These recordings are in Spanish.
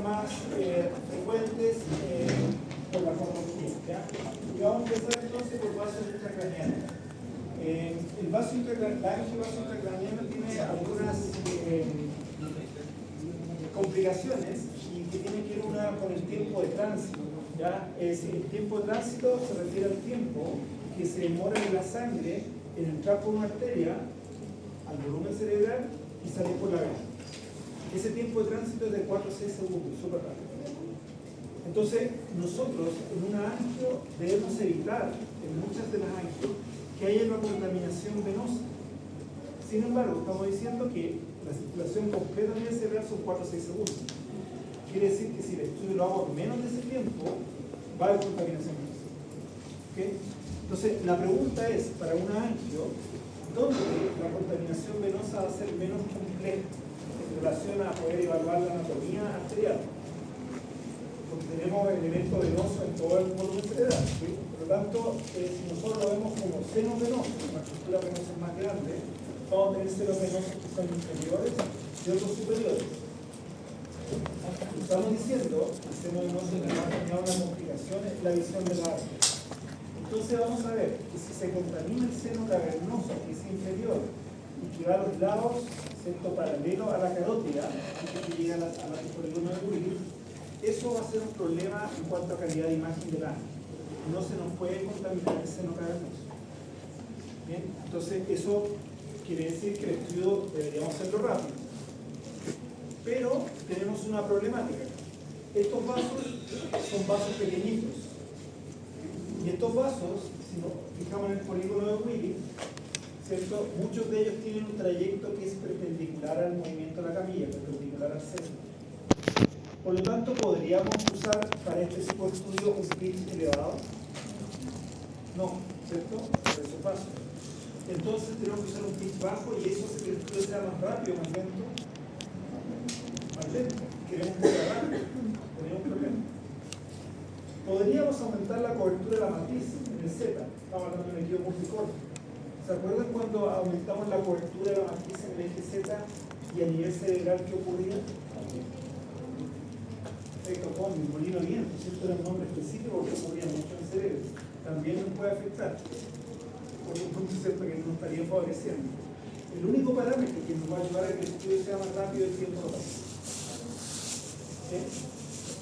más frecuentes por la patología, ¿ya? Y vamos a empezar entonces por vaso intracraneal. La angiovaso intracraneal tiene algunas complicaciones y que tienen que ver una con el tiempo de tránsito, ¿ya? El tiempo de tránsito se refiere al tiempo que se demora en la sangre en entrar por una arteria al volumen cerebral y salir por la vena. Ese tiempo de tránsito es de 4 a 6 segundos, súper rápido. Entonces, nosotros en una angio debemos evitar, en muchas de las angios, que haya una contaminación venosa. Sin embargo, estamos diciendo que la circulación completa a nivel cerebral son 4 a 6 segundos. Quiere decir que si el estudio lo hago en menos de ese tiempo, va a haber contaminación venosa. ¿Okay? Entonces, la pregunta es, para una angio, ¿dónde la contaminación venosa va a ser menos compleja en relación a poder evaluar la anatomía arterial? Porque tenemos elementos venosos en todo el volumen cerebral, ¿sí? Por lo tanto, si nosotros lo vemos como senos venosos, una estructura venosa más grande, vamos a tener senos venosos que son inferiores y otros superiores. Estamos diciendo que el seno venoso que va a tener una complicación es la visión de la área. Entonces vamos a ver que si se contamina el seno cavernoso, que es inferior, y que va a los lados, ¿cierto?, paralelo a la carótida, y que llega a la polígono de Willis, eso va a ser un problema en cuanto a calidad de imagen del ángel. No se nos puede contaminar el seno cavernoso. Bien, entonces eso quiere decir que el estudio deberíamos hacerlo rápido. Pero tenemos una problemática. Estos vasos son vasos pequeñitos. Y estos vasos, si nos fijamos en el polígono de Willis, ¿cierto?, muchos de ellos tienen un trayecto que es perpendicular al movimiento de la camilla, perpendicular al seno. Por lo tanto, ¿podríamos usar para este tipo de estudio un pitch elevado? No, ¿cierto? Por esos vasos. Entonces tenemos que usar un pitch bajo y eso hace que el estudio sea más rápido, más lento. Más lento. Queremos que sea rápido. Tenemos un problema. Podríamos aumentar la cobertura de la matriz en el Z. Estamos hablando de un equipo multicorte. ¿Se acuerdan cuando aumentamos la cobertura de la matriz en el eje Z y a nivel cerebral qué ocurría? Efecto combi, molino viento, ¿cierto? Era un nombre específico que ocurría mucho en el cerebro. También nos puede afectar. Por un punto cierto que nos estaría favoreciendo. El único parámetro que nos va a ayudar a que el estudio sea más rápido es el tiempo total.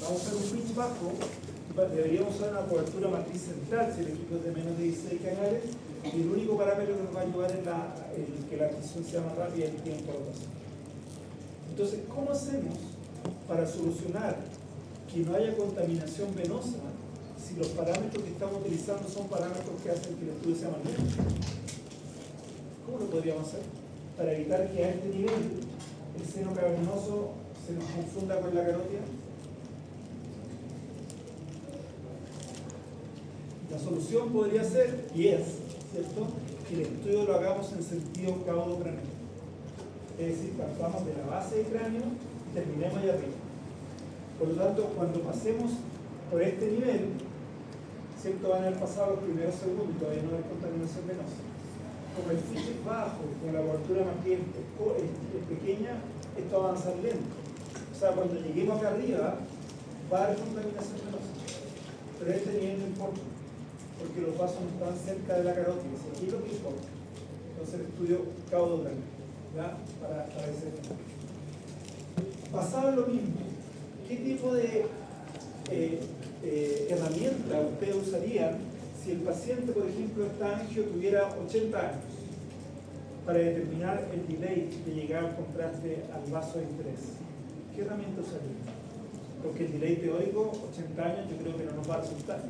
Vamos a hacer un pitch bajo. Deberíamos usar una cobertura matriz central si el equipo es de menos de 16 canales, y el único parámetro que nos va a ayudar es que la adquisición sea más rápida y el tiempo de rotación. Entonces, ¿cómo hacemos para solucionar que no haya contaminación venosa si los parámetros que estamos utilizando son parámetros que hacen que el estudio sea más lento? ¿Cómo lo podríamos hacer? Para evitar que a este nivel el seno cavernoso se nos confunda con la carótida. La solución podría ser, y es, ¿cierto?, que el estudio lo hagamos en sentido caudo-craneal. Es decir, partamos de la base del cráneo y terminemos allá arriba. Por lo tanto, cuando pasemos por este nivel, ¿cierto?, van a haber pasado los primeros segundos y todavía no hay contaminación venosa. Como el pitch es bajo, con la cobertura más bien es pequeña, esto va a avanzar lento. O sea, cuando lleguemos acá arriba, va a haber contaminación venosa. Pero este nivel no importa, porque los vasos no están cerca de la carótida, es aquí lo que importa. Entonces el estudio caudo-craneal, ¿ya? Para ese tema. Basado en lo mismo, ¿qué tipo de herramienta ustedes usarían si el paciente, por ejemplo, esta angio tuviera 80 años para determinar el delay de llegar al contraste al vaso de interés? ¿Qué herramienta usarían? Porque el delay teórico, 80 años, yo creo que no nos va a resultar.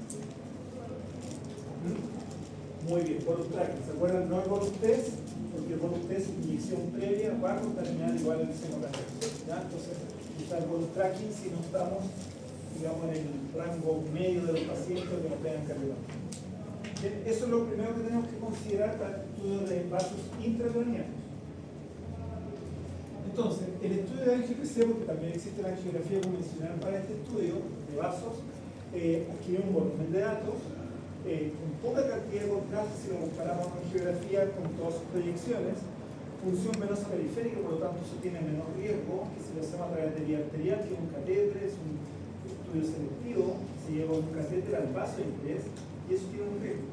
Muy bien, bonus tracking. ¿Se acuerdan? No el bonus test, porque el bonus test, inyección previa, va a contaminar igual el seno cavernoso. Entonces, está el bonus tracking si no estamos, digamos, en el rango medio de los pacientes que nos tengan cardiovascular. Eso es lo primero que tenemos que considerar para el estudio de vasos intracraneanos. Entonces, el estudio de angio-PC, porque también existe la angiografía convencional para este estudio de vasos, adquiere un volumen de datos con poca cantidad de contraste si lo comparamos con angiografía con todas sus proyecciones, función venosa periférica, por lo tanto eso tiene menor riesgo que si lo hacemos a través de vía arterial, que es un catéter, es un fluido selectivo, se lleva un catéter al vaso de interés y eso tiene un riesgo.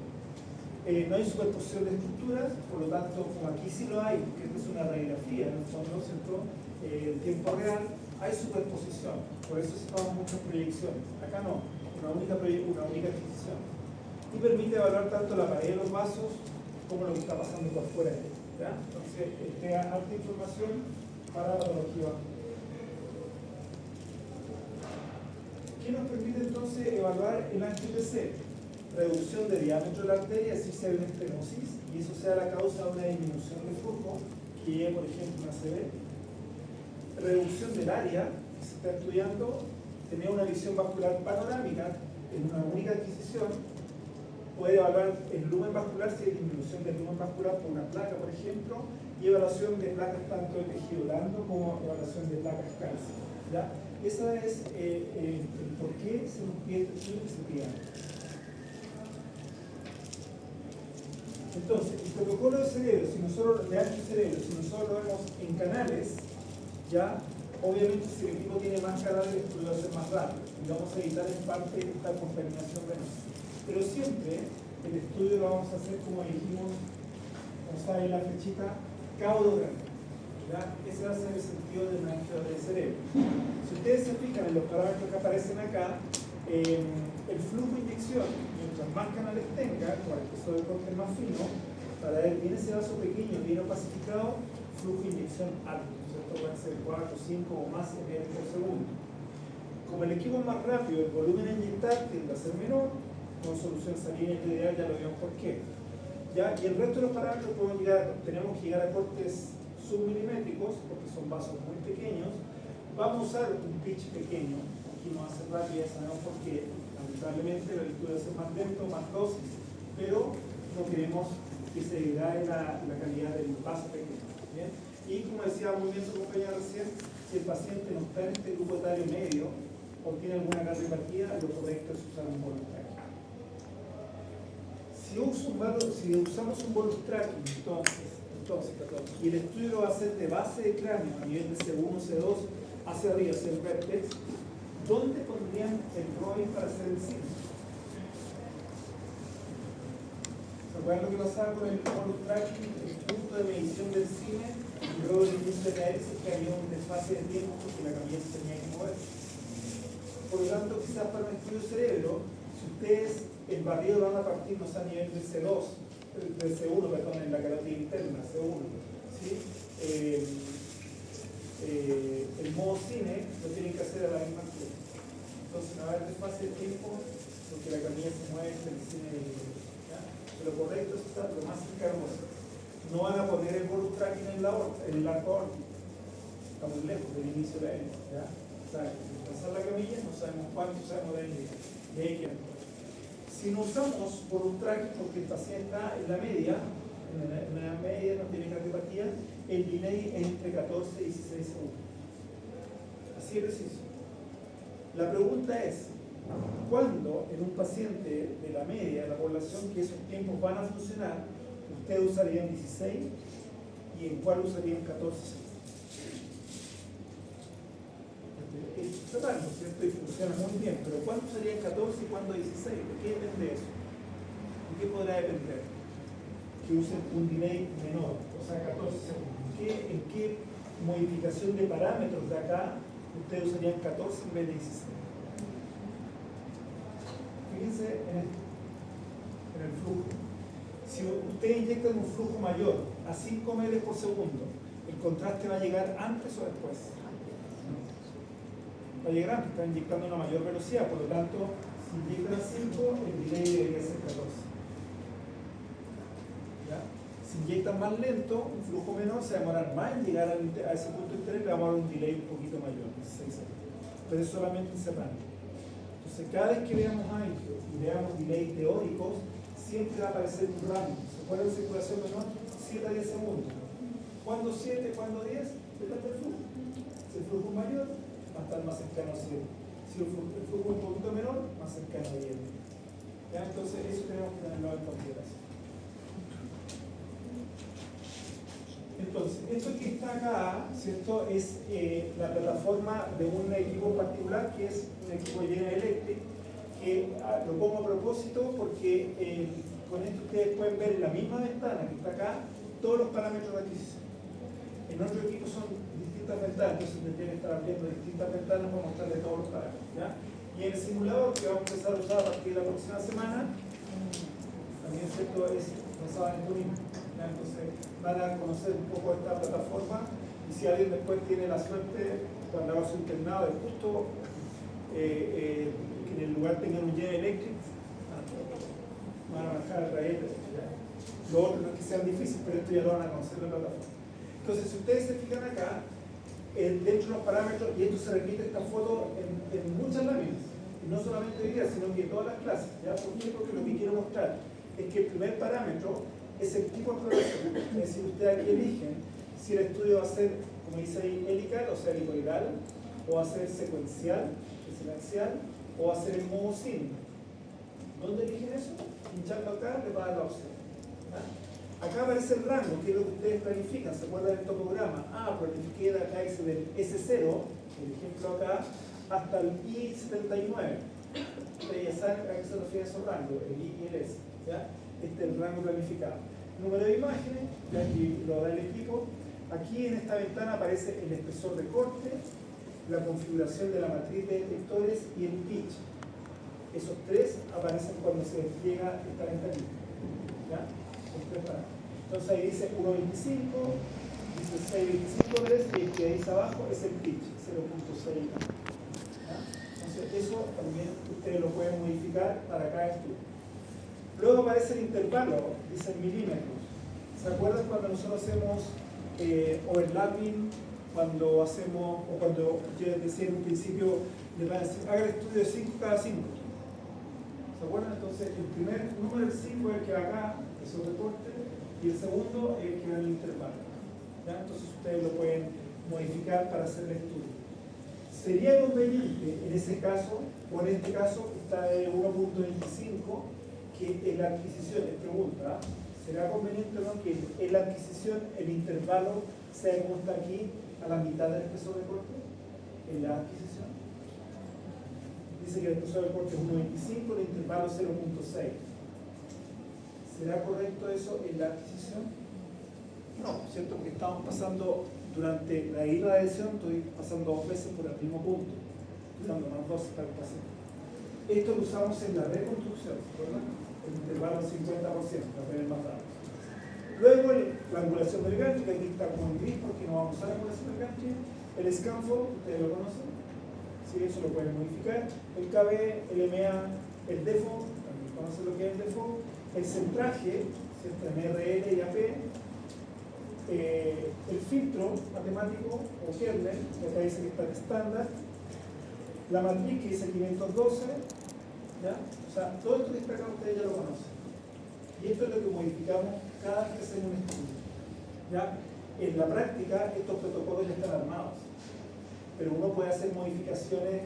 No hay superposición de estructuras, por lo tanto, como aquí sí lo hay, que es una radiografía, en el fondo, ¿cierto? En tiempo real, hay superposición, por eso se toman muchas proyecciones. Acá no, una única adquisición. Y permite evaluar tanto la pared de los vasos como lo que está pasando por fuera de él. ¿Ya? Entonces, te da alta información para la patología. ¿Qué nos permite entonces evaluar el angio-PC? Reducción de diámetro de la arteria, si se hay una estenosis, y eso sea la causa de una disminución del flujo, que lleve, por ejemplo, una CV. Reducción del área que se está estudiando, tener una visión vascular panorámica en una única adquisición, poder evaluar el lumen vascular si hay disminución del lumen vascular por una placa, por ejemplo, y evaluación de placas tanto de tejido blando como evaluación de placas calcio. ¿Ya? Esa es el por qué se nos pide este estudio que se pida. Entonces, el protocolo de cerebro, si nosotros le damos cerebro, si nosotros lo vemos en canales, ya, obviamente si el equipo tiene más canales, el estudio va a ser más rápido y vamos a evitar en parte esta contaminación venosa. Pero siempre el estudio lo vamos a hacer como dijimos, como saben la flechita, caudo grande. ¿Ya? Ese va a ser el sentido del manejo del cerebro. Si ustedes se fijan en los parámetros que aparecen acá, el flujo de inyección, mientras más canales tenga, con el peso del corte más fino, para ver bien ese vaso pequeño, bien opacificado, flujo de inyección alto. Esto puede ser 4, 5 o más ml por segundo. Como el equipo es más rápido, el volumen a inyectar tiende a ser menor, con solución salina ideal ya lo vimos por qué. ¿Ya? Y el resto de los parámetros tenemos que llegar a cortes submilimétricos, porque son vasos muy pequeños. Vamos a usar un pitch pequeño, aquí no va a ser rápido, ya sabemos por qué. Lamentablemente el estudio va a ser más lento, más dosis, pero no queremos que se degrade la calidad del vaso pequeño. ¿Bien? Y como decía muy bien su compañera recién, si el paciente no está en este grupo etario medio o tiene alguna cardiopatia, lo correcto es usar un bonus tracking. Si usamos un bonus tracking, entonces, y el estudio lo va a hacer de base de cráneo a nivel de C1, C2, hacia arriba, hacia el vértex, ¿dónde pondrían el ROI para hacer el cine? ¿Se acuerdan lo que pasaba con el bonus tracking? El punto de medición del cine y luego el inicio de caerse, que había un desfase de tiempo porque la camilla se tenía que mover. Por lo tanto, quizás para un estudio de cerebro, si ustedes el barrido lo van a partir no sé, a nivel de C2, de C1, perdón, en la carótida interna, C1, ¿sí? El modo cine lo tienen que hacer a la misma altura. Entonces no va a haber desfase de tiempo porque la camilla se mueve entre el cine y el cine. Lo correcto es estar lo más cercano. No van a poner el bonus tracking en el arco órtico. Está muy lejos del inicio de la hélice. O sea, pasar la camilla no sabemos cuánto sabemos de ahí. Y ahí queda. Si no usamos bonus tracking porque el paciente está en la media, no tiene cardiopatía, el delay es entre 14 y 16 segundos. Así de preciso. La pregunta es, ¿cuándo en un paciente de la media de la población que esos tiempos van a funcionar, ustedes usarían 16 y en cuál usarían 14 segundos? Es total, ¿no es cierto? Y funciona muy bien, pero ¿cuándo usarían 14 y cuándo 16? ¿De qué depende eso? ¿De qué podrá depender? Que usen un delay menor, o sea, 14 segundos. ¿En qué modificación de parámetros de acá ustedes usarían 14 en vez de 16? Fíjense en el flujo. Si ustedes inyectan un flujo mayor a 5 ml por segundo, ¿el contraste va a llegar antes o después? Va a llegar antes, están inyectando a una mayor velocidad, por lo tanto, si inyectan a 5, el delay debería ser 14. ¿Ya? Si inyectan más lento, un flujo menor, se va a demorar más en llegar a ese punto interno y le vamos a dar un delay un poquito mayor, 16 segundos. Pero es solamente encerrando. Entonces, cada vez que veamos angio y veamos delays teóricos, siempre va a aparecer un rango. ¿Se acuerdan de circulación menor? 7 a 10 segundos. ¿Cuándo 7? ¿Cuándo 10? Depende del flujo. Si el flujo es mayor, va a estar más cercano a 7. Si el flujo es un poquito menor, más cercano a 10. ¿Ya? Entonces, eso tenemos que tenerlo en consideración. Entonces, esto que está acá, ¿cierto? Es la plataforma de un equipo en particular, que es un equipo de General Electric, que lo pongo a propósito porque con esto ustedes pueden ver en la misma ventana que está acá todos los parámetros de adquisición. En otro equipo son distintas ventanas, entonces tendrían que estar abriendo distintas ventanas para mostrarles todos los parámetros, ¿ya? Y en el simulador que vamos a empezar a usar a partir de la próxima semana, también, ¿cierto?, es basado en esto mismo. Entonces van a conocer un poco esta plataforma y si alguien después tiene la suerte cuando haga su internado de justo que en el lugar tengan un General Electric, van a bajar el trayecto. Lo otro no es que sean difíciles, pero esto ya lo van a conocer en la plataforma. Entonces, si ustedes se fijan acá, dentro de los parámetros, y esto se repite esta foto en muchas láminas, y no solamente hoy día, sino que en todas las clases. ¿Ya? ¿Por qué? Porque lo que quiero mostrar es que el primer parámetro es el tipo de progresión. Es decir, ustedes aquí eligen si el estudio va a ser, como dice ahí, helical, o sea, helicoidal, o va a ser secuencial, o va a ser en modo sin. ¿Dónde eligen eso? Pinchando acá, les va a dar la opción. ¿Ya? Acá aparece el rango, que es lo que ustedes planifican. ¿Se acuerdan del topograma? Planifiqué de acá ese del S0, el ejemplo acá, hasta el I79. Ustedes ya saben a qué se refiere esos rangos, el I y el S. ¿Ya? Este es el rango planificado. Número de imágenes, ya aquí lo da el equipo. Aquí en esta ventana aparece el espesor de corte, la configuración de la matriz de detectores y el pitch. Esos tres aparecen cuando se despliega esta ventanita. ¿Ya? Entonces ahí dice 1.25, dice 6.25 y el que dice abajo es el pitch, 0.6. Entonces eso también ustedes lo pueden modificar para cada estudio. Luego aparece el intervalo, dice en milímetros. ¿Se acuerdan cuando nosotros hacemos overlapping, cuando hacemos, o cuando yo decía en un principio, les van a decir, haga el estudio de 5 cada 5? ¿Se acuerdan? Entonces el primer número del 5 es el que va acá, es el recorte, y el segundo es el que va en el intervalo. ¿Ya? Entonces ustedes lo pueden modificar para hacer el estudio. Sería conveniente en ese caso, o en este caso está de 1.25, que en la adquisición, les pregunta, ¿será conveniente o no que en la adquisición el intervalo sea como está aquí, a la mitad del espesor de corte? En la adquisición dice que el espesor de corte es 1.25, el intervalo 0.6. ¿Será correcto eso en la adquisición? No, ¿cierto? Porque estamos pasando durante la irradiación, estoy pasando 2 veces por el mismo punto, usando más dosis para el paciente. Esto lo usamos en la reconstrucción, ¿verdad? El intervalo del 50%, para tener más datos. Luego la angulación del gancho, que aquí está como en gris porque no vamos a usar la angulación del gancho. El scaffold, ustedes lo conocen, sí, eso lo pueden modificar. El KB, el MA, el default, también conocen lo que es el default. El centraje, ¿cierto? MRL y AP. El filtro matemático o kernel, que acá dice que está estándar. La matriz que dice 512. ¿Ya? O sea, todo esto que está acá ustedes ya lo conocen. Y esto es lo que modificamos cada vez que hacemos un estudio. ¿Ya? En la práctica, estos protocolos ya están armados, pero uno puede hacer modificaciones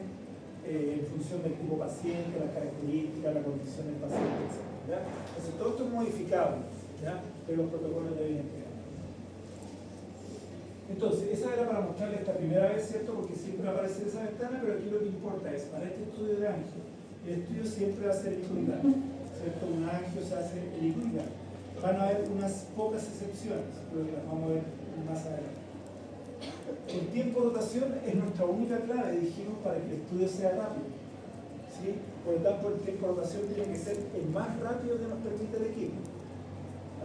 en función del tipo paciente, las características, la condición del paciente, etc. ¿Ya? Entonces, todo esto es modificable, ¿ya? Pero los protocolos deben entregar. Entonces, esa era para mostrarles esta primera vez, ¿cierto? Porque siempre aparece esa ventana, pero aquí lo que importa es, para este estudio de angio, el estudio siempre va a ser helicoidal, ¿cierto? Un angio se hace helicoidal. Van a haber unas pocas excepciones, pero las vamos a ver más adelante. El tiempo de rotación es nuestra única clave, dijimos, para que el estudio sea rápido. ¿Sí? Por lo tanto, el tiempo de rotación tiene que ser el más rápido que nos permite el equipo.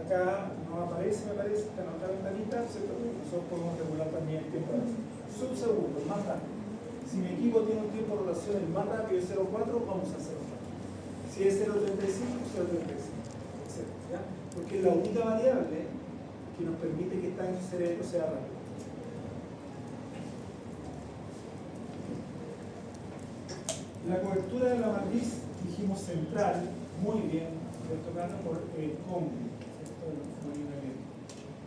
Acá no aparece, me parece, está en otra ventanita, ¿cierto? Nosotros podemos regular también el tiempo de rotación. Subsegundo, el más rápido. Si mi equipo tiene un tiempo de rotación el más rápido es 0.4, vamos a 0.4. Si es 0.35, 0.35, etc. ¿Ya? Porque es la única variable que nos permite que este cerebro sea rápido. La cobertura de la matriz, dijimos central, muy bien, tocando por el combi.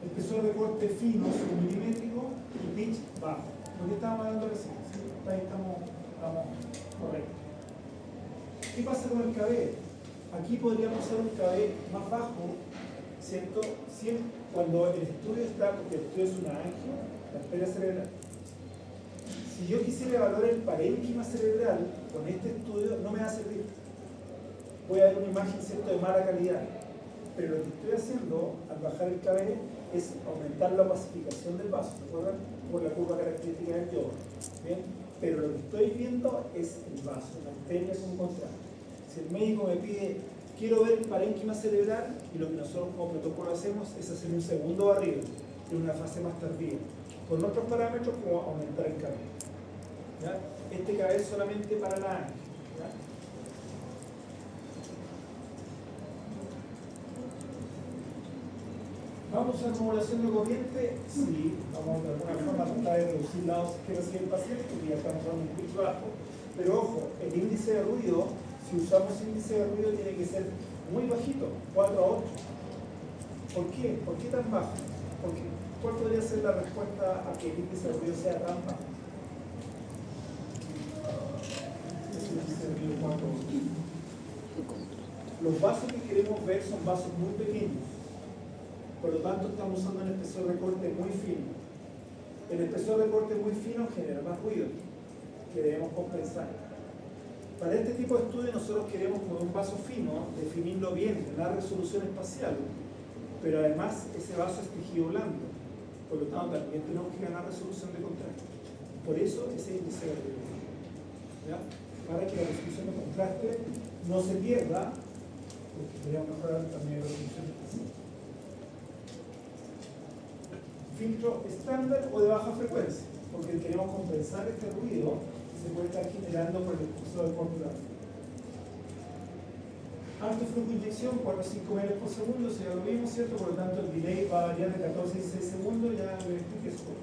Espesor de corte fino, submilimétrico y pitch bajo. Lo que estábamos hablando recién, ¿sí? Ahí estamos correctos. ¿Qué pasa con el KB? Aquí podríamos hacer un KB más bajo ¿cierto? Cuando el estudio está, porque el estudio es una angio, la arteria cerebral. Si yo quisiera evaluar el parénquima cerebral con este estudio, no me va a servir. Voy a ver una imagen, ¿cierto?, de mala calidad. Pero lo que estoy haciendo al bajar el KBL es aumentar la opacificación del vaso, ¿recuerdan? Por la curva característica del yodo. ¿Bien? Pero lo que estoy viendo es el vaso, la arteria es un contraste. Si el médico me pide, quiero ver el parénquima cerebral, y lo que nosotros como protocolo hacemos es hacer un segundo barrido, en una fase más tardía, con otros parámetros como aumentar el KBL. ¿Ya? Este KB es solamente para la angio. ¿Vamos a modulación de corriente? Sí, vamos de alguna forma a tratar de reducir la dosis que recibe el paciente, porque ya estamos dando un pitch bajo. Pero ojo, el índice de ruido, si usamos índice de ruido, tiene que ser muy bajito, 4 a 8. ¿Por qué? ¿Por qué tan bajo? Porque, ¿cuál podría ser la respuesta a que el índice de ruido sea tan bajo? Los vasos que queremos ver son vasos muy pequeños. Por lo tanto, estamos usando un espesor de corte muy fino. El espesor de corte muy fino genera más ruido, que debemos compensar. Para este tipo de estudio nosotros queremos, con un vaso fino, definirlo bien, tener resolución espacial, pero además ese vaso es tejido blando. Por lo tanto, también tenemos que ganar resolución de contraste. Por eso ese índice de ruido. ¿Ya? Para que la resolución de contraste no se pierda, porque queremos mejorar también la resolución espacial. Filtro estándar o de baja frecuencia, porque queremos compensar este ruido que se puede estar generando por el espesor corporal. Alto flujo de inyección, 4 a 5 ml por segundo, ya lo vimos, ¿cierto? Por lo tanto, el delay va a variar de 14 a 16 segundos, ya lo expliqué eso.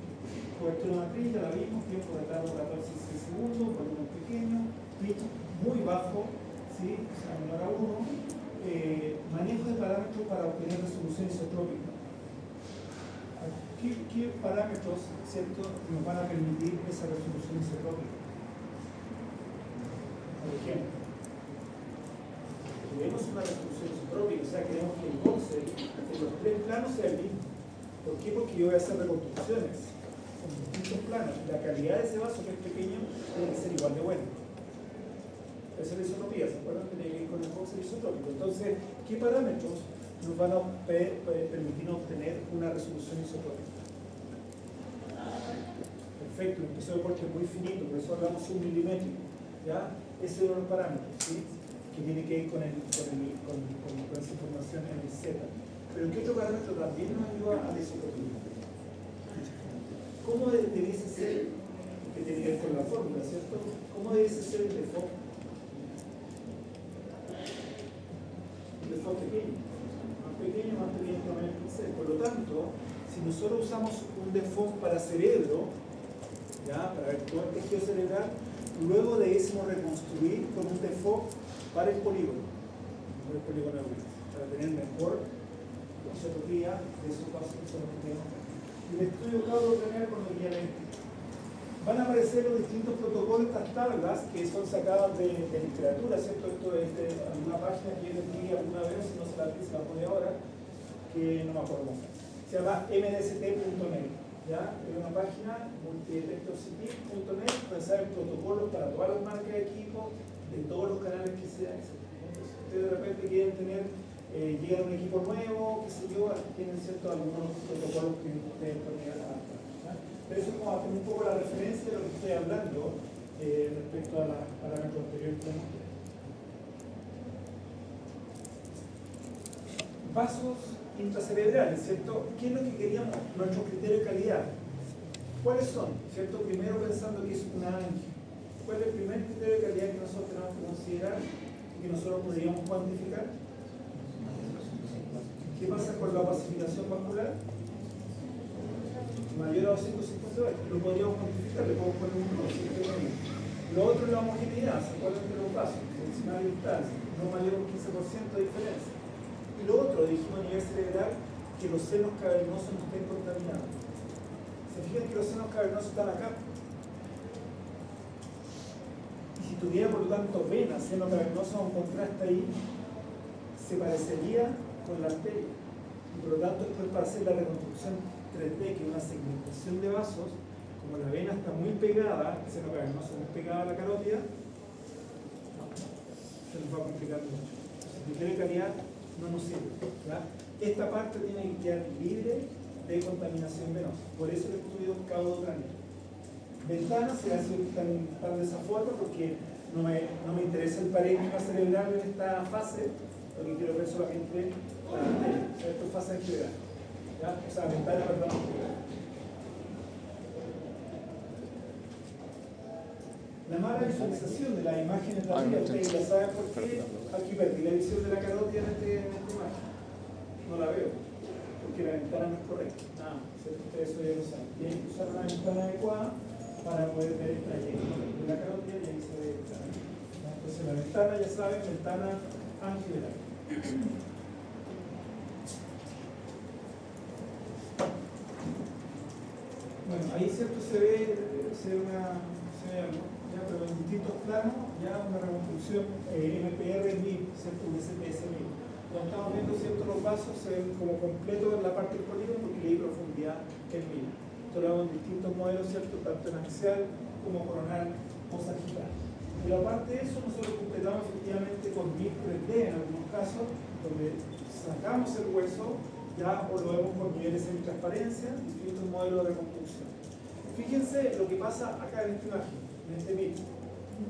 Cobertura matriz, ya la vimos, tiempo de cargo 14 a 16 segundos, volumen pequeño, pitch muy bajo, ¿sí? O sea, menor a 1. Manejo de parámetros para obtener resolución isotrópica. ¿Qué parámetros, ¿cierto?, nos van a permitir esa resolución isotrópica? Por ejemplo, queremos una resolución isotrópica, o sea, queremos que el voxel en los 3 planos sea el mismo. ¿Por qué? Porque yo voy a hacer reconstrucciones en distintos planos. La calidad de ese vaso, que es pequeño, tiene que ser igual de buena. Esa es la isotropía, ¿se acuerdan? Tiene que ir con el voxel isotrópico. Entonces, ¿qué parámetros nos van a permitir obtener una resolución isotrópica? Perfecto, un espesor de corte muy finito, por eso hablamos 1 milímetro. ¿Ya? Ese es uno de los parámetros, ¿sí?, que tiene que ir con esa información en el Z. Pero ¿qué otro parámetro también nos ayuda a la isotropía? ¿Cómo debiese ser, que tiene que ver con la fórmula, ¿cierto? ¿Cómo debiese ser el default? Un default pequeño, más pequeño que el pincel. Por lo tanto, si nosotros usamos un default para cerebro, ¿ya?, para ver todo el tejido cerebral, luego de eso reconstruir con un default para el polígono neuronal, para tener mejor isotropía de esos vasos que son los que tenemos acá. Y el estudio acabo de tener con el guía van a aparecer los distintos protocolos, estas tablas que son sacadas de literatura, ¿cierto? Esto es de alguna página que yo les di alguna vez, si no se la pone ahora, que no me acuerdo cómo se llama mdst.net. ¿Ya? Es una página multidetectorcity.net, donde saben protocolos para todas las marcas de equipo, de todos los canales que sean. Entonces, ustedes de repente quieren tener, llegan a un equipo nuevo, qué sé yo, tienen cierto algunos protocolos que ustedes pueden adaptar. Pero eso es como hacer un poco la referencia de lo que estoy hablando respecto a la parámetros anteriores que hemos visto. Vasos intracerebrales, ¿cierto? ¿Qué es lo que queríamos? Nuestros criterios de calidad. ¿Cuáles son? ¿Cierto? Primero pensando que es una angio. ¿Cuál es el primer criterio de calidad que nosotros tenemos que considerar y que nosotros podríamos cuantificar? ¿Qué pasa con la pacificación vascular? Mayor a 258. Lo podríamos cuantificar, le podemos poner un 1. Lo otro es la homogeneidad. ¿Se acuerdan de los vasos? Seccional y distancia. No mayor a un 15% de diferencia. Y lo otro, dijimos a nivel cerebral, que los senos cavernosos no estén contaminados. ¿Se fijan que los senos cavernosos están acá? Y si tuviera, por lo tanto, venas, seno cavernoso, un contraste ahí, se parecería con la arteria. Y por lo tanto, después para hacer la reconstrucción 3D, que es una segmentación de vasos, como la vena está muy pegada, el seno cavernoso muy pegada a la carótida, se nos va a complicar mucho. Entonces, el criterio de calidad no nos sirve. ¿Ya? Esta parte tiene que quedar libre de contaminación venosa. Por eso el estudio caudocraniano. Ventanas se hace tan de esa forma porque no me interesa el parénquima cerebral en esta fase, lo que quiero ver solamente la arteria. O sea, esto es fase de general. O sea, ventana, perdón. La mala visualización de las imágenes de arriba, ustedes ya saben por qué aquí perdí la visión de la carótida en esta imagen. No la veo, porque la ventana no es correcta. Ustedes eso ya lo saben. Tienen que usar una ventana adecuada para poder ver el trayecto de la carótida y ahí se ve. Entonces la ventana, ya saben, ventana angivelar. Bueno, ahí cierto se ve algo, ya, pero en distintos planos, ya una reconstrucción MPR MIP, ¿cierto? Un SPS MIP. Cuando estamos viendo, ¿cierto? Los vasos se ven como completos en la parte del polígono porque le di profundidad en MIP. Esto lo hago en distintos modelos, ¿cierto? Tanto en axial como coronal o sagital. Pero aparte de eso, nosotros completamos efectivamente con MIP 3D en algunos casos, donde sacamos el hueso, ya o lo vemos con niveles de transparencia, distintos modelos de reconstrucción. Fíjense lo que pasa acá en esta imagen, en este MIP.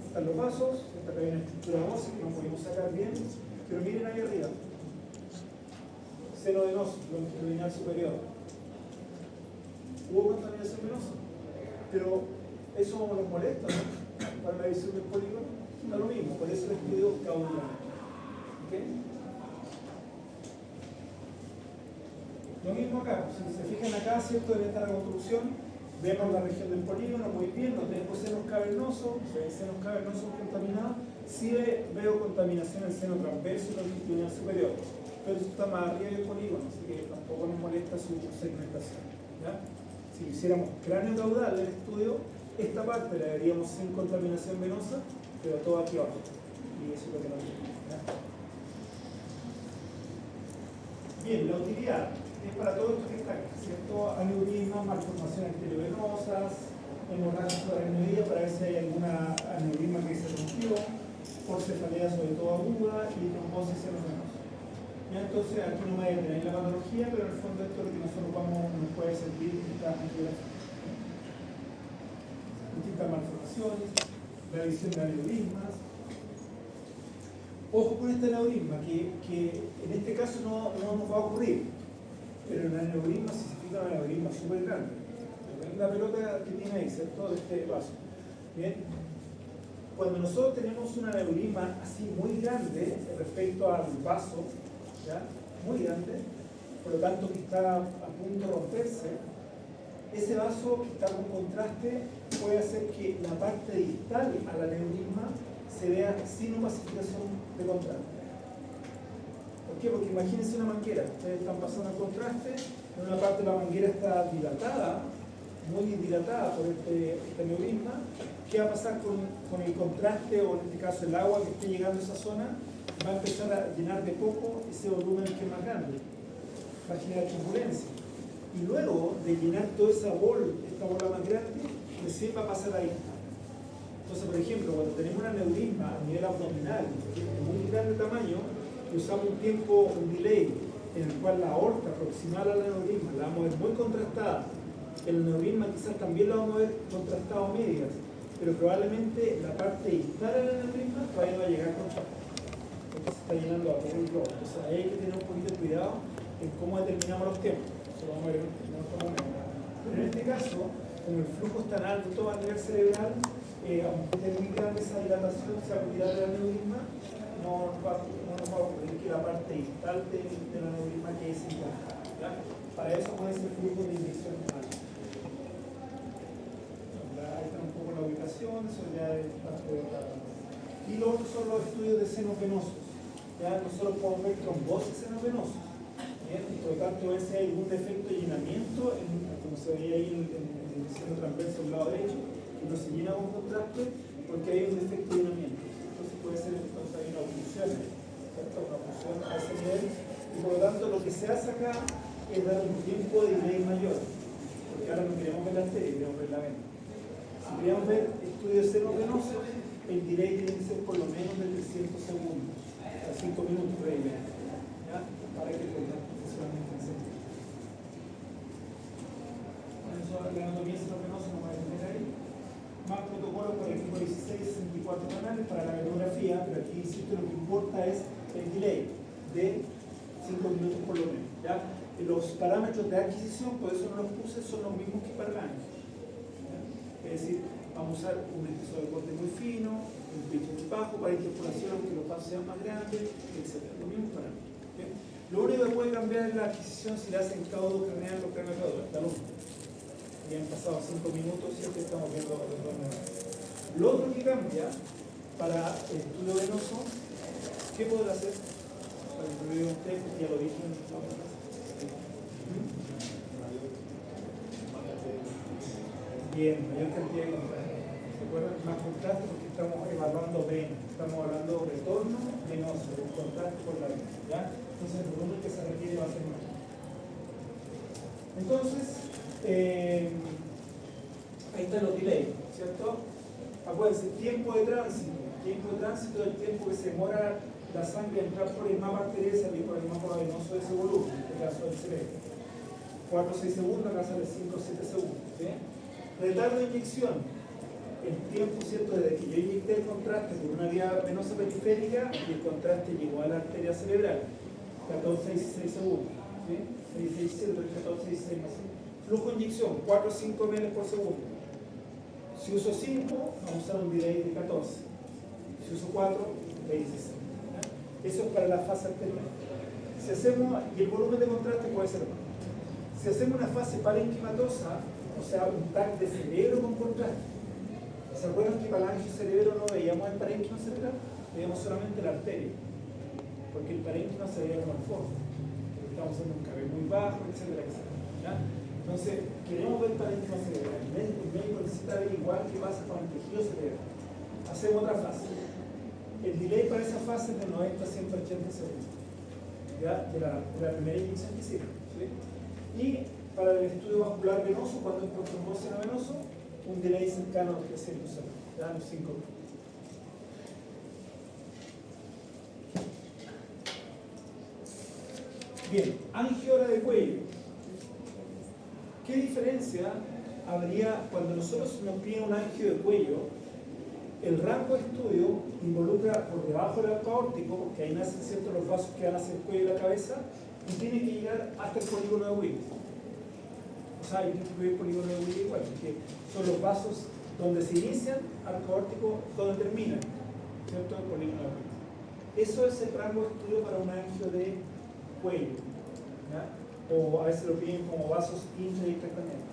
Están los vasos, esta acá hay una estructura ósea que no podemos sacar bien, pero miren ahí arriba. Seno venoso, longitudinal superior. Hubo contaminación venosa, pero eso nos molesta, ¿no? Para la visión del polígono, da lo mismo, por eso el estudio caudal. ¿Okay? Lo mismo acá, si se fijan acá, ¿cierto? En esta reconstrucción, vemos la región del polígono muy bien, no tenemos senos cavernosos, senos cavernosos contaminados, sí veo contaminación en el seno transverso y longitudinal superior, pero esto está más arriba del polígono, así que tampoco nos molesta su segmentación. ¿Ya? Si hiciéramos cráneo caudal del estudio, esta parte la veríamos sin contaminación venosa, pero todo aquí abajo, y eso es lo que nos gusta. Bien, la utilidad es para todo esto que está aquí, ¿cierto? Aneurismas, malformaciones arteriovenosas, hemorragias subaracnoidea para ver si hay alguna aneurisma que se rompió, por cefalea sobre todo aguda y trombosis senovenosa. Entonces aquí no me detenéis la patología, pero en el fondo esto es lo que nosotros nos puede servir en esta configuración. Distintas malformaciones, la visión de aneurismas. Ojo con este aneurisma, que en este caso no nos va a ocurrir, pero en el aneurisma, si se fija, un aneurisma súper grande. La pelota que tiene ahí, ¿cierto? De este vaso. Bien. Cuando nosotros tenemos un aneurisma así muy grande respecto al vaso, ¿ya? Muy grande, por lo tanto que está a punto de romperse, ese vaso que está con contraste puede hacer que la parte distal al aneurisma se vea sin opacificación de contraste. ¿Por qué? Porque imagínense una manguera, ustedes están pasando el contraste, en una parte de la manguera está dilatada, muy dilatada por este aneurisma. ¿Qué va a pasar con el contraste, o en este caso el agua que esté llegando a esa zona? Va a empezar a llenar de poco ese volumen que es más grande, va a generar turbulencia. Y luego de llenar toda esta bola más grande, recién va a pasar ahí. Entonces, por ejemplo, cuando tenemos un aneurisma a nivel abdominal de muy grande tamaño, usamos un delay en el cual la aorta proximal al aneurisma la vamos a ver muy contrastada. El aneurisma quizás también lo vamos a ver contrastado a medias, pero probablemente la parte distal del aneurisma todavía no va a llegar contrastada. Entonces se está llenando a todo el globo. Entonces ahí hay que tener un poquito de cuidado en cómo determinamos los tiempos. Eso lo vamos a ver en otro momento. Pero en este caso, como el flujo es tan alto a nivel cerebral, aunque esté muy grande esa dilatación, esa actividad del aneurisma, no nos va a ocurrir que la parte distal del aneurisma quede sin contraste. Para eso puede ser flujo de inyección alto. Ahí está un poco la ubicación, eso ya es parte de otra. Y lo otro son los estudios de senos venosos. Ya nosotros podemos ver trombosis senos venosos. Bien, y por lo tanto, ver si hay algún defecto de llenamiento, como se veía ahí en el seno transverso del lado derecho, que no se llena con contraste porque hay un defecto de llenamiento. Entonces puede ser hay una oclusión, ¿cierto? Una oclusión a ese nivel. Y por lo tanto, lo que se hace acá es dar un tiempo de delay mayor, porque ahora no queremos ver la arteria, queremos ver la vena. Si queremos ver estudios senos venosos, el delay tiene que ser por lo menos de 300 segundos, a 5 minutos por ahí, ¿ya? Para que el contacto funcione en centro. Con eso la anatomía senovenosa no va a tener ahí. Más protocolos por el equipo 16, 64 canales para la venografía, pero aquí insisto, lo que importa es el delay de 5 minutos por lo menos, ¿ya? Los parámetros de adquisición, por eso no los puse, son los mismos que para el ángel. Es decir, vamos a usar un espesor de corte muy fino, un pitch muy bajo para interpolación, aunque los pasos sean más grandes, etc. Los mismos parámetros. ¿Okay? Lo único que puede cambiar es la adquisición si le hacen caudo craneal o cráneo caudal. Ya han pasado 5 minutos y aquí estamos viendo los dos nuevos. Lo otro que cambia para el estudio venoso, ¿qué podrá hacer? Para incluir un test, ya lo dije en la otra clase. Bien, mayor cantidad de contraste. ¿Se acuerdan? Más contraste porque estamos evaluando vena, estamos hablando de retorno venoso, el contraste por la vena. ¿Ya? Entonces el volumen que se requiere va a ser mayor. Entonces, ahí están los delays, ¿cierto? Acuérdense, tiempo de tránsito. Tiempo de tránsito es el tiempo que se demora la sangre a entrar por el mapa arterial y por el mapa venoso de ese volumen, en este caso del cerebro. 4 o 6 segundos, acá sale 5 o 7 segundos. ¿Sí? Retardo de inyección. El tiempo, ¿cierto? Desde que yo inyecté el contraste por una vía venosa periférica y el contraste llegó a la arteria cerebral. 14 a 16 segundos. ¿Sí? 16, 14, 16 más. Flujo de inyección, 4 o 5 ml por segundo. Si uso 5, vamos a usar un delay de 14. Si uso 4, de 16. ¿Ya? Eso es para la fase arterial. Si hacemos, y el volumen de contraste puede ser más. Si hacemos una fase parenquimatosa, o sea, un TAC de cerebro con contraste. ¿Se acuerdan que para el angio cerebro no veíamos el parénquima cerebral? Veíamos solamente la arteria. Porque el parénquima se veía como el fondo. Estamos en un cabello muy bajo, etcétera, etcétera. ¿Ya? Entonces, queremos ver el parénquima cerebral. El médico necesita ver igual qué pasa con el tejido cerebral. Hacemos otra fase. El delay para esa fase es de 90 a 180 segundos. ¿Ya? De la primera inyección que hicimos. ¿Sí? Y para el estudio vascular venoso, cuando es por trombosis venoso, un delay cercano a 300 segundos. ¿Ya? Los 5 minutos. Bien, angiora de cuello. ¿Qué diferencia habría cuando nosotros nos piden un angio de cuello? El rango de estudio involucra por debajo del arco aórtico, porque ahí nacen ciertos los vasos que van hacia el cuello y la cabeza, y tiene que llegar hasta el polígono de Willis. O sea, hay que incluir el polígono de Willis igual, porque son los vasos donde se inician, arco aórtico, donde terminan, ¿cierto? El polígono de Willis. Eso es el rango de estudio para un angio de cuello, ¿ya? O a veces lo piden como vasos intra y intracraneanos.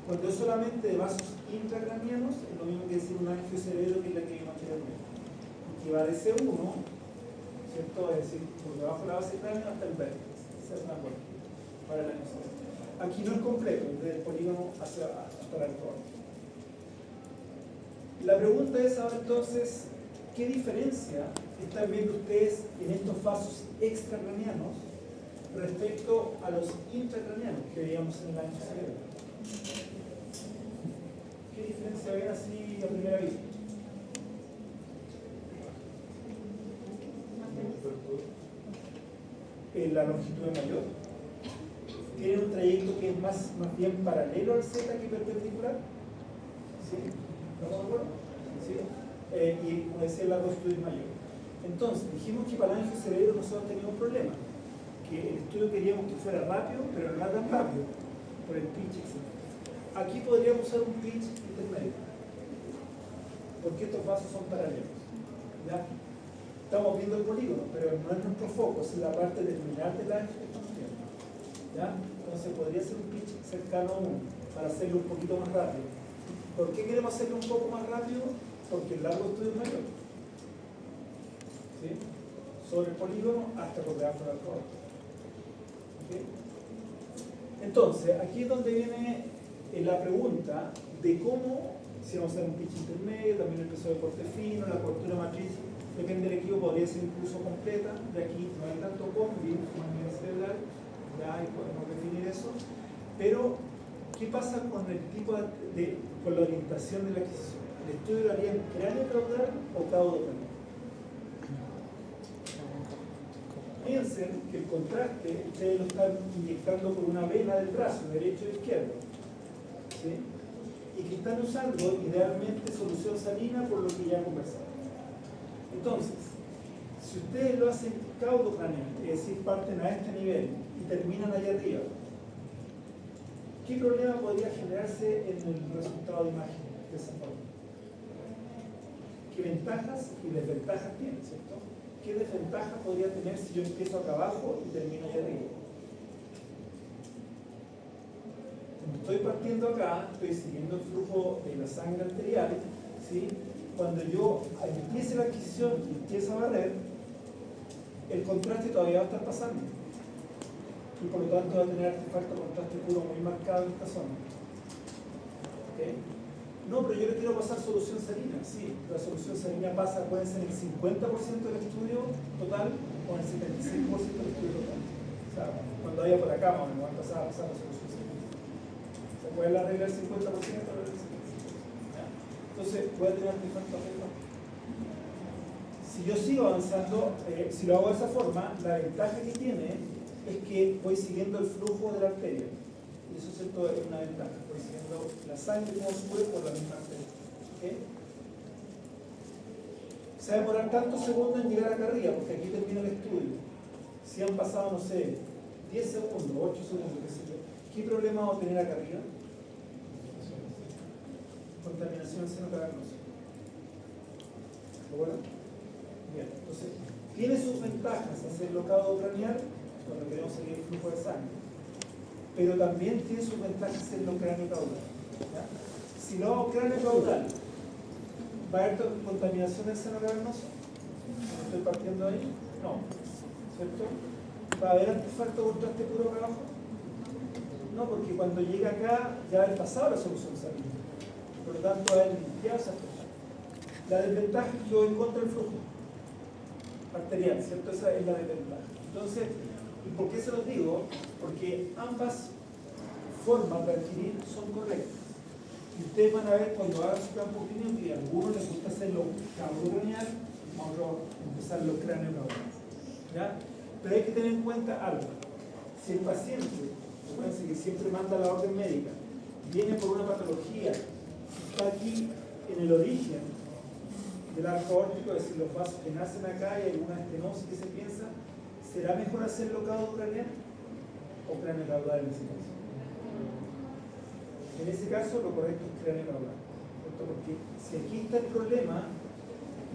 Cuando es solamente de vasos intracraneanos, es lo mismo que decir un angio de cerebro, que es la que vimos anteriormente. Y que va de C1, ¿cierto? Es decir, por debajo de la base cráneo hasta el vértex. Esa es una cuenta para el angio cerebral. Aquí no es completo, desde el polígono hasta el arco aórtico. La pregunta es ahora entonces, ¿qué diferencia están viendo ustedes en estos vasos extracraneanos respecto a los intracraneanos que veíamos en el angio cerebral? ¿Qué diferencia ven así a primera vista? La longitud es mayor. Tiene un trayecto que es más bien paralelo al Z que perpendicular. ¿Sí? ¿Estamos de acuerdo? ¿Sí? Y como decía, la longitud es mayor. Entonces, dijimos que para el angio cerebro nosotros teníamos un problema. Que el estudio queríamos que fuera rápido, pero no tan rápido, por el pitch, etc. Aquí podríamos usar un pitch intermedio, porque estos vasos son paralelos. ¿Ya? Estamos viendo el polígono, pero no es nuestro foco, es la parte terminal de la expansión. ¿Ya? Entonces podría ser un pitch cercano a 1 para hacerlo un poquito más rápido. ¿Por qué queremos hacerlo un poco más rápido? Porque el largo de estudio es mayor. ¿Sí? Sobre el polígono hasta por debajo del arco. ¿Okay? Entonces, aquí es donde viene la pregunta de cómo, si vamos a hacer un pitch intermedio, también el peso de corte fino, la cobertura matriz, depende del equipo, podría ser incluso completa, de aquí no hay tanto combi como a nivel cerebral, ya ahí podemos definir eso, pero ¿qué pasa con el tipo con la orientación de la adquisición? ¿El estudio lo haría en cráneo caudal o caudo cráneo? Piensen que el contraste ustedes lo están inyectando por una vena del brazo, derecho e izquierdo, ¿sí? Y que están usando idealmente solución salina, por lo que ya conversamos. Entonces, si ustedes lo hacen caudo craneal, es decir, parten a este nivel y terminan allá arriba, ¿qué problema podría generarse en el resultado de imagen de esa forma? ¿Qué ventajas y desventajas tiene, cierto? ¿Qué desventaja podría tener si yo empiezo acá abajo y termino allá arriba? Como estoy partiendo acá, estoy siguiendo el flujo de la sangre arterial, ¿sí? Cuando yo empiece la adquisición y empiece a barrer, el contraste todavía va a estar pasando. Y por lo tanto va a tener artefacto contraste puro muy marcado en esta zona. ¿Okay? No, pero yo le quiero pasar solución salina. Sí, la solución salina pasa, puede ser el 50% del estudio total o el 75% del estudio total. O sea, cuando vaya por acá, me va a pasar la solución salina. ¿Se puede la regla del 50% o del 75%? Entonces, puede tener artefacto afectado. Si yo sigo avanzando, si lo hago de esa forma, la ventaja que tiene es que voy siguiendo el flujo de la arteria. Y eso es una ventaja. Voy siguiendo la sangre como sube por la misma arteria. ¿Okay? Se va a demorar tantos segundos en llegar acá arriba, porque aquí termina el estudio. Si han pasado, no sé, 10 segundos, 8 segundos, qué sé yo, ¿qué problema vamos a tener acá arriba? Contaminación seno cavernoso. ¿Está bueno? Bien, entonces, tiene sus ventajas hacerlo caudo craneal cuando queremos seguir el flujo de sangre, pero también tiene sus ventajas hacerlo cráneo caudal. ¿Ya? Si lo hago cráneo caudal, ¿va a haber contaminación del seno cavernoso? ¿No estoy partiendo ahí? No, ¿cierto? ¿Va a haber artefacto contraste puro acá abajo? No, porque cuando llega acá ya va a haber pasado la solución salina, por lo tanto va a haber limpiado esa artefacto. La desventaja es que voy en contra del flujo arterial, ¿cierto? Esa es la desventaja. Entonces, ¿y por qué se los digo? Porque ambas formas de adquirir son correctas. Y ustedes van a ver cuando hagan su campo clínico que a algunos les gusta hacerlo caudo craneal, a otros empezar los cráneos caudales. ¿Ya? Pero hay que tener en cuenta algo. Si el paciente, acuérdense que siempre manda la orden médica, viene por una patología, está aquí en el origen del arco aórtico, es decir, los vasos que nacen acá y alguna estenosis que se piensa, ¿será mejor hacerlo caudo craneal o cráneo caudal en ese caso? En ese caso, lo correcto es cráneo caudal, ¿cierto? Porque si aquí está el problema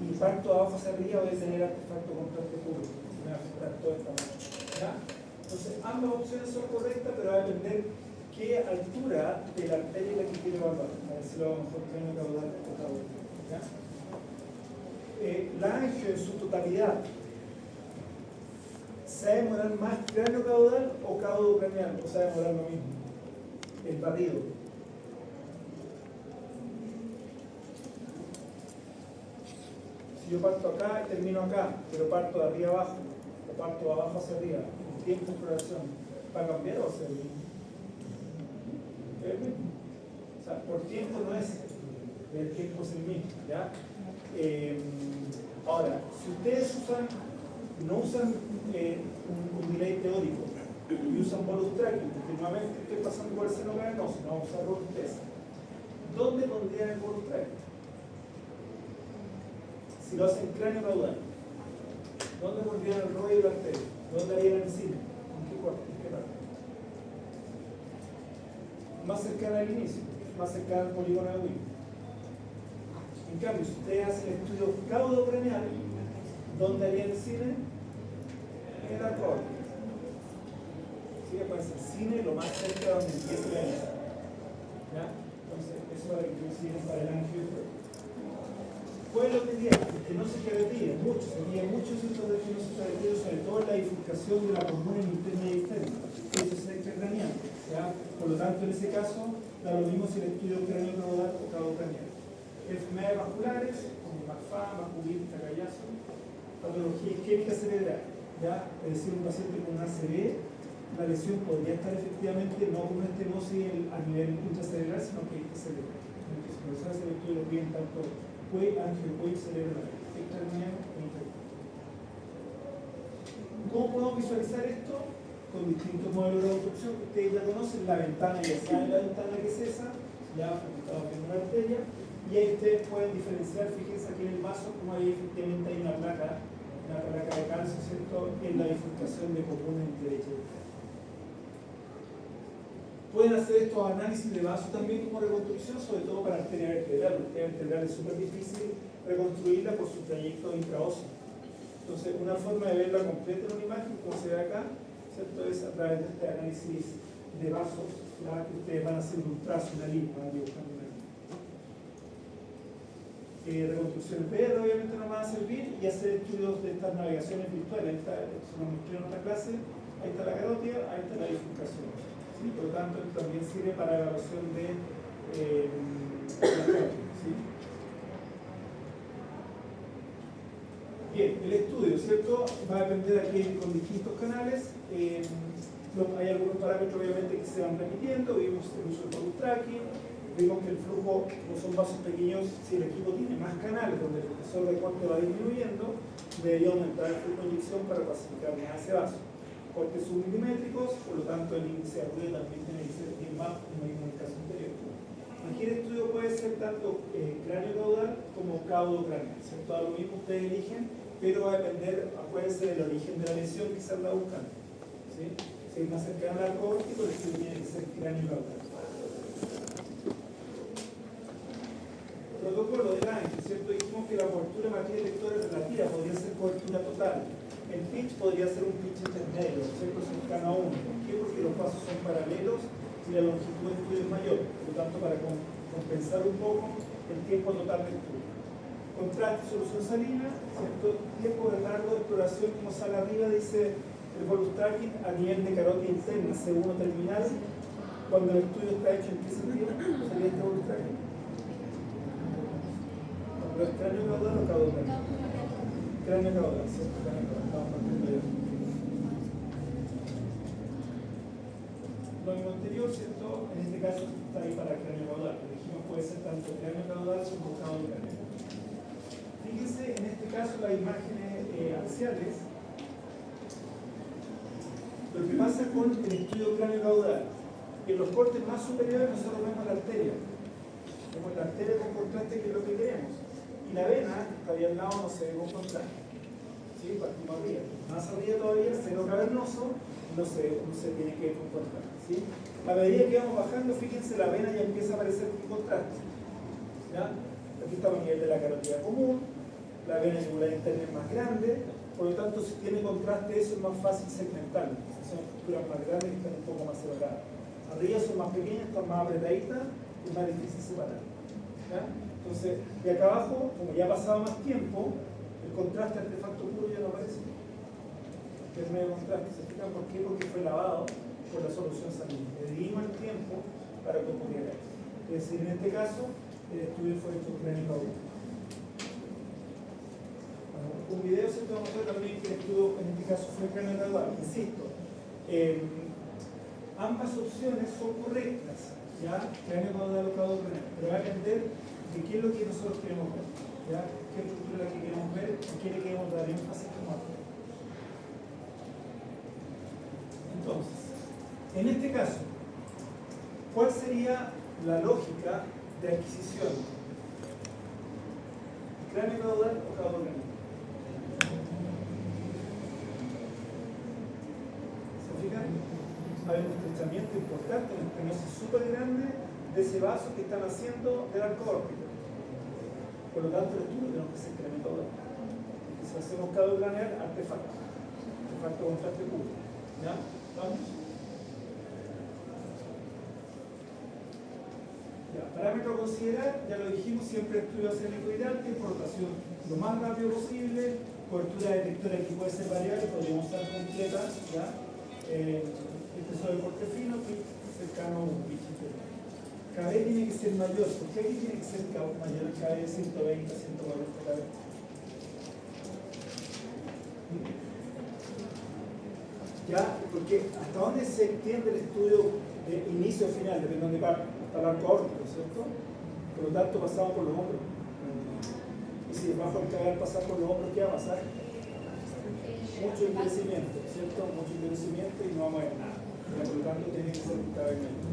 y parto abajo hacia arriba, voy a tener artefacto contraste puro, me va a afectar toda esta parte. ¿Ya? Entonces, ambas opciones son correctas, pero va a depender qué altura de la arteria es la que quiero evaluar. A ver si lo hago mejor cráneo caudal o caudal. ¿Ya? La angio en su totalidad, ¿se va a demorar más cráneo caudal o caudo craneal? ¿O se va a demorar lo mismo? El barrido. Si yo parto acá y termino acá, pero parto de arriba abajo, o parto de abajo hacia arriba, el tiempo de exploración, ¿va a cambiar o va a ser el mismo? ¿Es el mismo? O sea, por tiempo no es, el tiempo es el mismo, ¿ya? Ahora, si ustedes no usan un delay teórico y usan bolus tracking, porque nuevamente estoy pasando por el seno cavernoso, no vamos a usar bolus test, ¿dónde pondrían el bolus tracking? Si lo hacen cráneo caudal, ¿dónde pondrían el rollo y la arteria? ¿Dónde harían el cine? ¿En qué cuarto? ¿En qué parte? Más cercana al inicio, más cercana al polígono de Wien. En cambio, si ustedes hacen el estudio caudo craneal, ¿dónde harían el cine? En el arco aórtico. ¿Sí? Puede ser cine lo más cerca donde empieza la vista. ¿Ya? Entonces, eso es para que coinciden para el angio. ¿Cuál es lo que tiene? Que no se carretilla, muchos centros de que no se carretilla, sobre todo en la bifurcación de la columna interna y externa. Eso es extracraneal. ¿Ya? Por lo tanto, en ese caso, da lo mismo si el estudio cráneo caudal o caudo craneal. Enfermedades vasculares, como MACFA, maculitis, cacayazo, patología isquémica cerebral, ¿ya? Es decir, un paciente con un ACV la lesión podría estar efectivamente no con una estenosis a nivel intracerebral, sino que cerebral. Entonces, por eso el estudio lo piden tanto angiopoie cerebral, extraluminal e intraluminal. ¿Cómo podemos visualizar esto? Con distintos modelos de reconstrucción que ustedes ya conocen. La ventana, ya saben la ventana que es esa, ya estamos viendo una arteria, y ahí ustedes pueden diferenciar, fíjense aquí en el vaso, como ahí efectivamente hay una placa de calcio, ¿cierto?, en la bifurcación de común entre derecha y izquierda. Pueden hacer estos análisis de vaso también como reconstrucción, sobre todo para arteria vertebral. La arteria vertebral es súper difícil reconstruirla por su trayecto intraóseo. Entonces, una forma de verla completa en una imagen, como se ve acá, ¿cierto?, es a través de este análisis de vasos, ¿ya?, que ustedes van a hacer un trazo, una línea, van a dibujar una línea. Reconstrucciones VR obviamente nos van a servir, y hacer estudios de estas navegaciones virtuales. Se nos mostró en otra clase. Ahí está la carótida, ahí está la bifurcación. ¿Sí? Por lo tanto, también sirve para la evaluación de la carótida. ¿Sí? Bien, el estudio, ¿cierto?, va a depender aquí con distintos canales. Hay algunos parámetros obviamente que se van repitiendo. Vimos el uso del product tracking, vimos que el flujo, como son vasos pequeños, si el equipo tiene más canales donde el espesor de corte va disminuyendo, debería aumentar el flujo de inyección para pacificar más ese vaso. Cortes submilimétricos, por lo tanto el índice de ruido también tiene que ser bien bajo, como vimos en el caso anterior. Aquí el estudio puede ser tanto cráneo caudal como caudo craneal, ¿cierto? A lo mismo ustedes eligen, pero va a depender, acuérdense del origen de la lesión que se anda buscando, ¿sí? Si es más cercano al arco óptico, el estudio tiene que ser cráneo caudal. Protocolo de Lange, ¿cierto? Dijimos que la cobertura matriz detectora relativa podría ser cobertura total. El pitch podría ser un pitch intermedio, ¿cierto?, cercano a 1. ¿Por qué? Porque los pasos son paralelos y la longitud de estudio es mayor. Por lo tanto, para compensar un poco el tiempo total de estudio. Contraste, solución salina, ¿cierto? Tiempo de largo de exploración, como sale arriba, dice el volume tracking a nivel de carótida interna, C1 terminal. Cuando el estudio está hecho, ¿en qué sentido sería este volume tracking? ¿Lo es cráneo caudal o caudo craneal? Cráneo caudal, ¿cierto? Cráneo caudal, estamos partiendo de ahí. Lo mismo anterior, ¿cierto? En este caso está ahí para cráneo caudal. Lo dijimos puede ser tanto cráneo caudal como caudo craneal. Fíjense en este caso las imágenes axiales. Lo que pasa con el estudio cráneo caudal, en los cortes más superiores nosotros vemos la arteria. Vemos la arteria con contraste, que es lo que queremos. Y la vena, que está ahí al lado, no se ve con contraste. ¿Sí? Partimos arriba. Más arriba todavía, el seno cavernoso, no se tiene que ver con contraste. ¿Sí? A medida que vamos bajando, fíjense, la vena ya empieza a aparecer con contraste. ¿Ya? Aquí estamos a nivel de la carótida común, la vena yugular interna es más grande, por lo tanto, si tiene contraste, eso es más fácil segmentarlo. Son estructuras más grandes que están un poco más separadas. Arriba son más pequeñas, están más apretaditas, es más difícil separar. ¿Ya? Entonces, de acá abajo, como ya ha pasado más tiempo, el contraste artefacto puro ya no aparece. El medio contraste, ¿se fijan por qué? Porque fue lavado por la solución salina. Le dimos el tiempo para que ocurriera eso. Es decir, en este caso, el estudio fue hecho con cráneo caudal. Un video se puede mostrar también que el estudio, en este caso, fue cráneo caudal. Insisto, ambas opciones son correctas, ¿ya? Cráneo caudal o caudo craneal, pero va a depender de qué es lo que nosotros queremos ver, ¿ya? ¿Qué estructura es la que queremos ver y qué le queremos dar énfasis como acto? Entonces, en este caso, ¿cuál sería la lógica de adquisición? ¿Cráneo caudal o caudo craneal? ¿Se fijan? Hay un estrechamiento importante, una estenosis súper grande de ese vaso que están haciendo del arco óptico. Por lo tanto, el estudio tenemos que ser cráneo caudal. Si hacemos caudo craneal, artefacto contraste puro. ¿Ya? ¿Vamos? Ya, parámetro a considerar, ya lo dijimos, siempre estudio acélico ideal, tiempo de rotación lo más rápido posible, cobertura detectora que puede ser variable, podríamos usar completa, ¿ya? Espesor de corte fino, pitch cercano a un pitch interno. KB tiene que ser mayor, porque aquí tiene que ser mayor, KB de 120, 140 KB. ¿Ya? Porque hasta dónde se extiende el estudio de inicio a final, depende de dónde parte, hasta el arco aórtico, ¿cierto? Por lo tanto, pasamos por los hombros. Y si bajo el cadáver pasar por los hombros, ¿qué va a pasar? Mucho endurecimiento, ¿cierto? Mucho endurecimiento y no vamos a ver nada. Por lo tanto, tiene que ser un cadáver medio.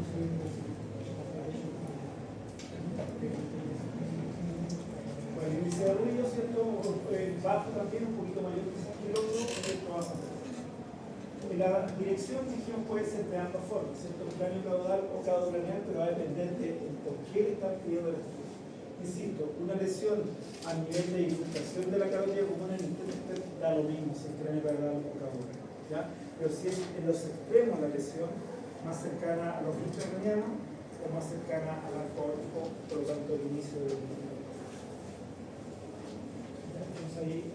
Bueno, el índice de ruido, ¿cierto? Bajo también, un poquito mayor que el otro, esto va a pasar. La dirección, dijimos, puede ser de ambas formas, ¿cierto? Cráneo caudal o caudocraneal, pero va a depender de por qué le están pidiendo el estudio. Insisto, una lesión a nivel de bifurcación de la carótida común en el intestino da lo mismo si es cráneo caudal o caudocraneal, ¿ya? Pero si es en los extremos la lesión, más cercana a los intracranianos o más cercana al arco aórtico, por lo tanto el inicio del entonces ahí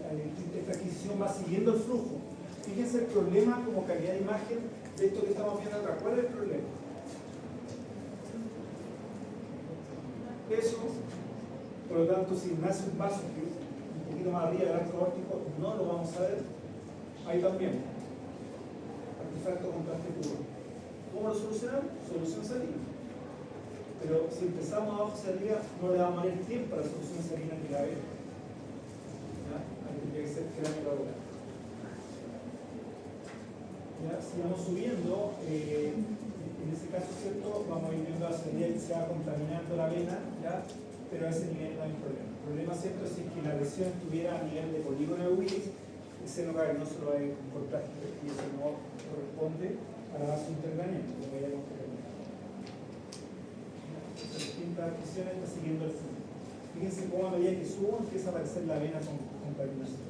esta adquisición va siguiendo el flujo. Fíjense el problema como calidad de imagen de esto que estamos viendo acá. ¿Cuál es el problema? Eso, por lo tanto, si nace un vaso que es un poquito más arriba del arco aórtico, no lo vamos a ver. Ahí también. Artefacto contraste puro. ¿Cómo lo solucionamos? Solución salina. Pero si empezamos abajo hacia arriba, no le vamos a poner tiempo a la solución salina que la ve. Tiene que ser cráneo caudal. ¿Ya? Si vamos subiendo, en ese caso, ¿cierto? Vamos a ir viendo hacia arriba que se va contaminando la vena, ¿ya? Pero a ese nivel no hay problema. El problema, ¿cierto?, es que la lesión estuviera a nivel de polígono de Willis, el seno cavernoso lo va a encontrar y eso no corresponde a la base intercranial, como ya hemos terminado. La distinta adquisición está siguiendo el flujo. Fíjense cómo a medida que subo empieza a aparecer la vena con contaminación.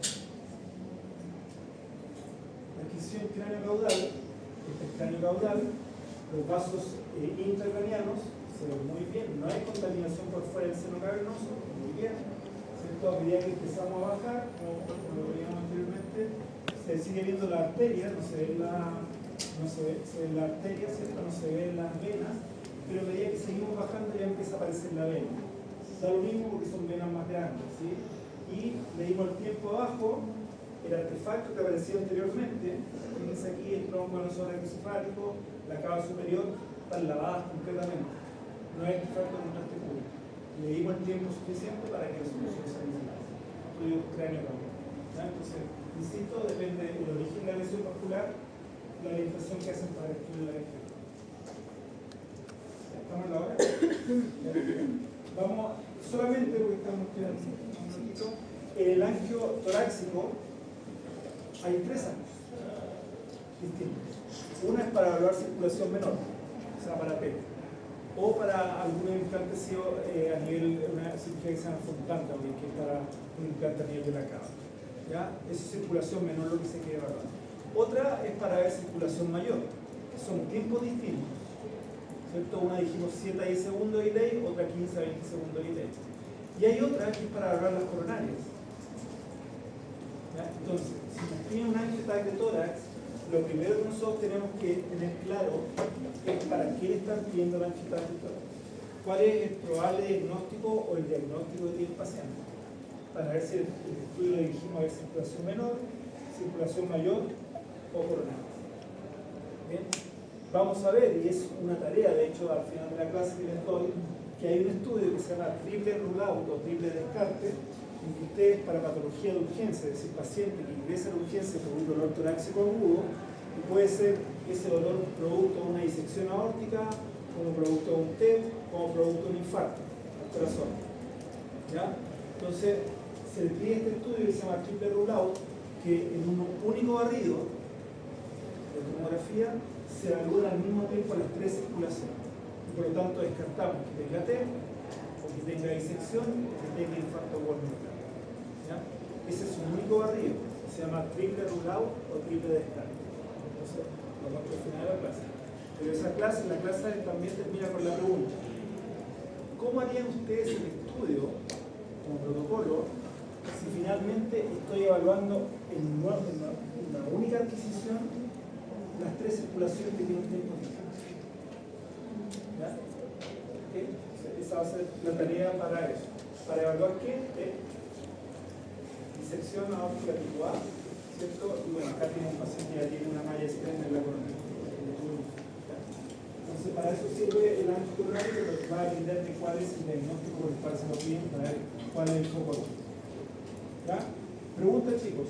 Adquisición cráneo caudal, este es cráneo caudal, los vasos intracranianos se ven muy bien, no hay contaminación por fuera del seno cavernoso, muy bien, ¿cierto? A medida que empezamos a bajar, como lo veíamos anteriormente, se sigue viendo la arteria, no se ve la arteria, ¿cierto? No se ven las venas, pero a medida que seguimos bajando ya empieza a aparecer la vena. Da lo mismo porque son venas más grandes, ¿sí? Y le dimos el tiempo abajo, el artefacto que aparecía anteriormente, fíjense aquí el tronco nasográfico, la cava superior, están lavadas completamente. No hay artefacto de contraste puro. Le dimos el tiempo suficiente para que la solución se realizara. Estudio cráneo caudal. Entonces, insisto, depende del origen de la lesión vascular, la orientación que hacen para el estudio de la lesión. ¿Estamos en la hora? Vamos, solamente porque estamos quedando un poquito. En el angio torácico hay tres angios distintos. Una es para evaluar circulación menor, o sea, para PET, o para algunos implantes a nivel de una cirugía que se llama Fontan también, que es para un implante a nivel de la cava. ¿Ya? Eso es circulación menor, lo que se quiere evaluar. Otra es para ver circulación mayor, que son tiempos distintos. ¿Cierto? Una dijimos 7 a 10 segundos de delay, otra 15 a 20 segundos de delay. Y hay otra que es para evaluar las coronarias. ¿Ya? Entonces, si nos piden un angiotac de tórax, lo primero que nosotros tenemos que tener claro es para qué le están pidiendo el angiotac de tórax. ¿Cuál es el probable diagnóstico o el diagnóstico que tiene el paciente? Para ver si el estudio lo dirigimos a ver circulación menor, circulación mayor o coronaria. ¿Bien? Vamos a ver, y es una tarea, de hecho, al final de la clase que les doy, que hay un estudio que se llama triple rule-out o triple descarte, en que ustedes para patología de urgencia, es decir, paciente que ingresa a la urgencia por un dolor torácico agudo, y puede ser ese dolor producto de una disección aórtica, como producto de un TEP, como producto de un infarto al corazón. ¿Ya? Entonces, se le pide este estudio que se llama triple rule-out, que en un único barrido de tomografía se evalúan al mismo tiempo las tres circulaciones. Y por lo tanto descartamos que tenga TEP, o que tenga disección, o que tenga infarto agudo. Ese es un único barrido, se llama triple rule-out o triple descarte. Entonces, lo vamos al final de la clase. Pero esa clase, la clase también termina con la pregunta: ¿cómo harían ustedes el estudio como protocolo si finalmente estoy evaluando en una única adquisición las tres circulaciones que tienen tiempo distintos? ¿Ya? ¿Okay? Esa va a ser la tarea para eso. ¿Para evaluar qué? Disección aórtica tipo A, ¿cierto? Y bueno, acá tiene un paciente que ya tiene una malla externa en la corona. Entonces, para eso sirve el anticoronario, que va a depender de cuál es el diagnóstico por el cual se lo piden, para ver cuál es el foco. ¿Ya? Pregunta, chicos.